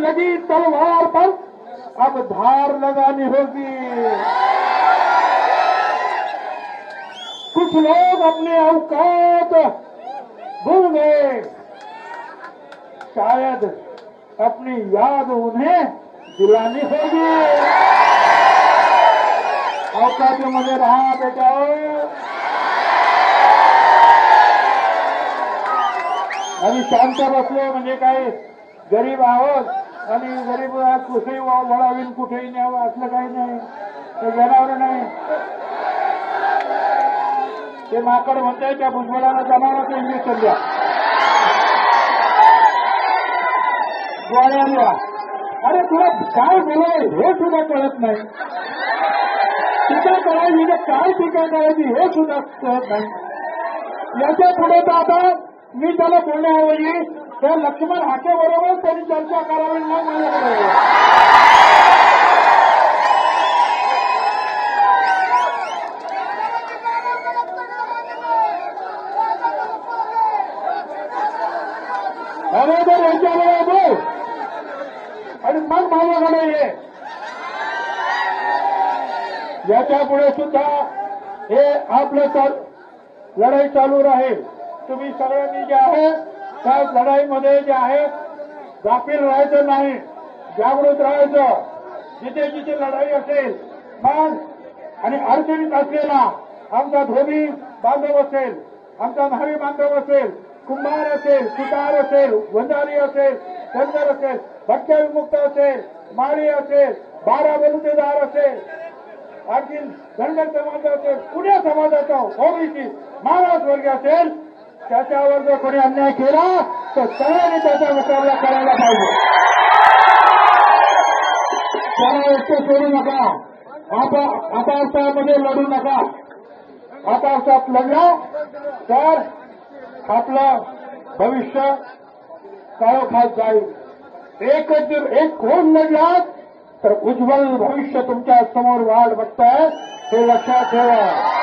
लगी तलवार पर अब धार लगानी होगी। कुछ लोग अपने औकात भूल गए, शायद अपनी याद उन्हें दिलानी होगी। औकातीमध्ये रहा बेटा। आम्ही शांत बसलो म्हणजे काय गरीब आहोत आणि गरीब कुठेही वळावीन कुठेही न्यावं असलं काही नाही, ते जनावर नाही। ते माकड म्हणताय त्या भुजबळाला जनावरांचं इंजेक्शन द्या, गोळ्या द्या। अरे तुला काय बोलाय हे सुद्धा कळत नाही, टीका करायची तर काय टीका करायची हे सुद्धा कळत नाही। याच्या पुढे तर आता मी त्याला बोलण्याऐवजी त्या लक्ष्मण हाकेबरोबर त्यांनी चर्चा करावी ना माझ्याकडे। अगोदर यांच्याकडे बोल आणि मग माझ्याकडे ये। याच्या पुढे सुद्धा हे आपलं लढाई चालू राहील। तुम्ही सगळ्यांनी जे आहे त्या लढाईमध्ये जे आहे गाफील राहायचं नाही, जागृत राहायचं। जिथे जिथे लढाई असेल मग आणि अडचणीत असलेला आमचा धोबी बांधव असेल, आमचा न्हावी बांधव असेल, कुंभार असेल, सुतार असेल, वंजारी असेल, धनगर असेल, भटक्या विमुक्त असेल, माळी असेल, 12 बलुतेदार असेल, आणखी धनगर समाज असेल, कुण्या समाजाचा ओबीसी मागासवर्गीय असेल, त्याच्यावर जर कोणी अन्याय केला तर सगळ्यांनी त्याचा मुकाबला करायला पाहिजे। त्याला एकटं सोडू नका, आपापसामध्ये लढू नका। आपापसात लढला तर आपलं भविष्य काळोखात जाईल। एक कोण लढलात तर उज्ज्वल भविष्य तुमच्या समोर वाट बघताय, हे लक्षात ठेवा।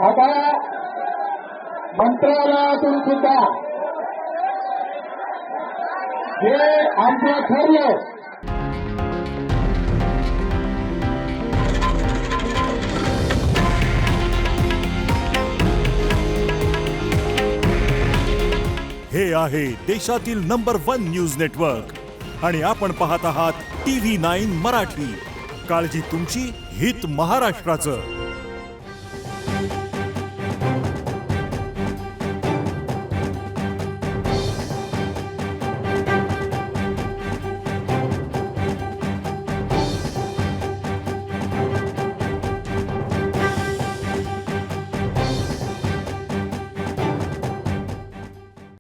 आता मंत्रालयातून सुद्धा हे आमचं ठरलं, हे आहे देशातील नंबर 1 न्यूज नेटवर्क आणि आपण पाहत आहात TV9 मराठी। काळजी तुमची, हित महाराष्ट्राचं।